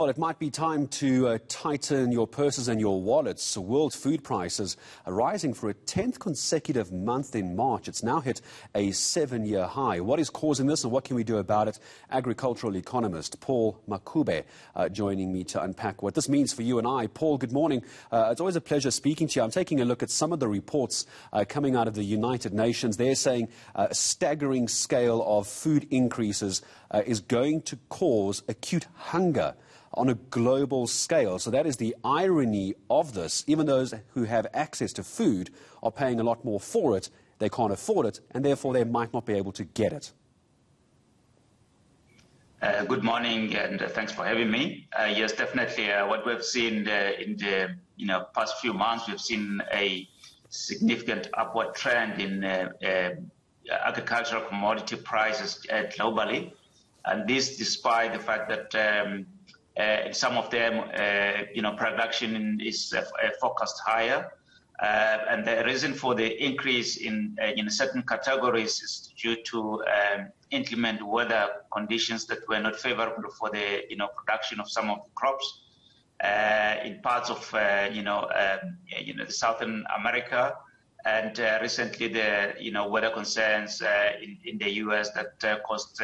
Well, it might be time to tighten your purses and your wallets. World food prices are rising for a 10th consecutive month in March. It's now hit a 7-year high. What is causing this and what can we do about it? Agricultural economist Paul Makube joining me to unpack what this means for you and I. Paul, good morning. It's always a pleasure speaking to you. I'm taking a look at some of the reports coming out of the United Nations. They're saying a staggering scale of food increases is going to cause acute hunger on a global scale. So that is the irony of this. Even those who have access to food are paying a lot more for it. They can't afford it, and therefore they might not be able to get it. Good morning, and thanks for having me. Yes, definitely. What we've seen in the past few months, we've seen a significant upward trend in agricultural commodity prices globally, and this despite the fact that some of them, production is focused higher, and the reason for the increase in certain categories is due to inclement weather conditions that were not favorable for the production of some of the crops in parts of the Southern America, and recently the weather concerns in the U.S. that caused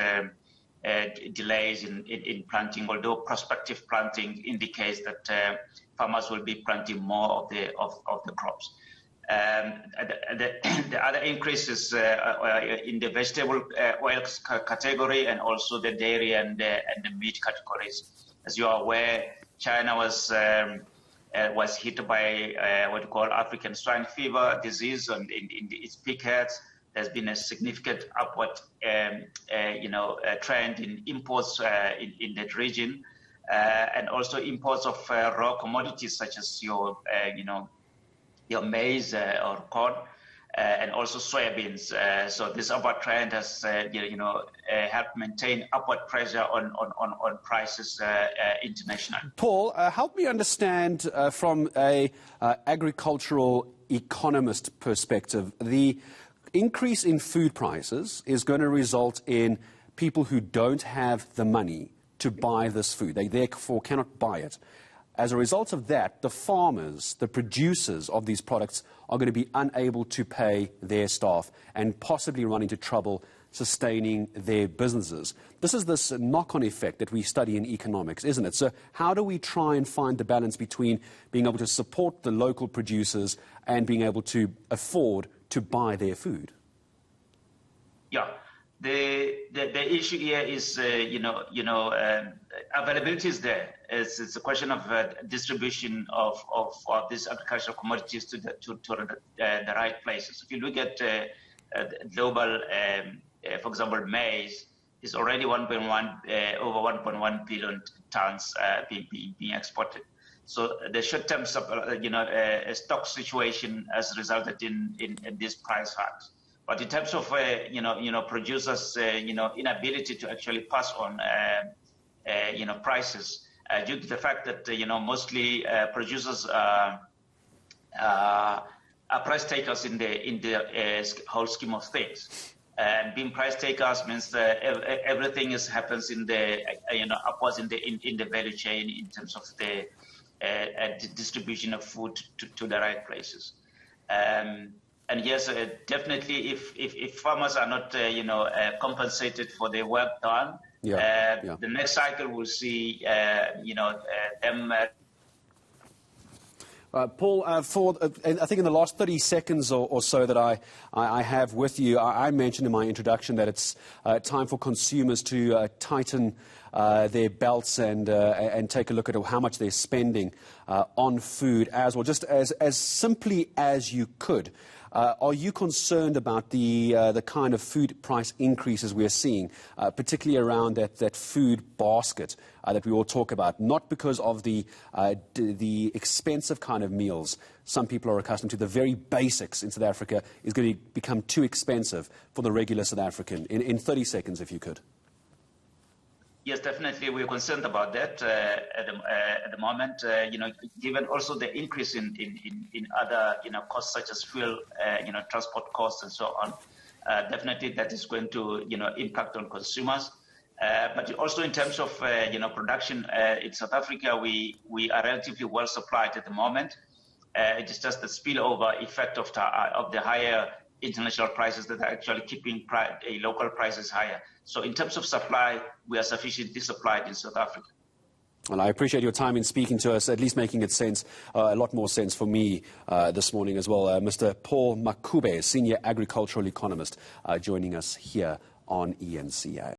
delays in planting, although prospective planting indicates that farmers will be planting more of the crops. The other increases in the vegetable oils category and also the dairy and the meat categories. As you are aware, China was hit by what we call African swine fever disease in its piglets. There's been a significant upward, trend in imports in that region, and also imports of raw commodities such as your maize or corn, and also soybeans. So this upward trend has, helped maintain upward pressure on prices internationally. Paul, help me understand from a agricultural economist perspective, the increase in food prices is going to result in people who don't have the money to buy this food. They therefore cannot buy it. As a result of that, the farmers, the producers of these products are going to be unable to pay their staff and possibly run into trouble sustaining their businesses. This is this knock-on effect that we study in economics, isn't it? So how do we try and find the balance between being able to support the local producers and being able to afford to buy their food? Yeah, the issue here is availability is there. It's a question of distribution of these agricultural commodities to the right places. If you look at global, for example, maize is already over 1.1 billion tons being exported. So the short-term stock situation has resulted in these price hikes. But in terms of producers inability to actually pass on prices due to the fact that mostly producers are price takers in the whole scheme of things. And being price takers means that everything happens in the upwards in the value chain in terms of the distribution of food to the right places. And yes, definitely, if farmers are not compensated for their work done, the next cycle will see them. Paul, I think in the last 30 seconds or so that I have with you, I mentioned in my introduction that it's time for consumers to tighten their belts and take a look at how much they're spending on food as well, just as simply as you could. Are you concerned about the kind of food price increases we're seeing, particularly around that food basket that we all talk about? Not because of the expensive kind of meals some people are accustomed to. The very basics in South Africa is going to become too expensive for the regular South African. In 30 seconds, if you could. Yes, definitely. We're concerned about that at the moment. Given also the increase in other costs such as fuel, transport costs and so on. Definitely, that is going to impact on consumers. But also in terms of production in South Africa, we are relatively well supplied at the moment. It is just the spillover effect of the higher international prices that are actually keeping local prices higher. So in terms of supply, we are sufficiently supplied in South Africa. Well, I appreciate your time in speaking to us, at least making it sense, a lot more sense for me this morning as well. Mr. Paul Makube, Senior Agricultural Economist, joining us here on ENCA.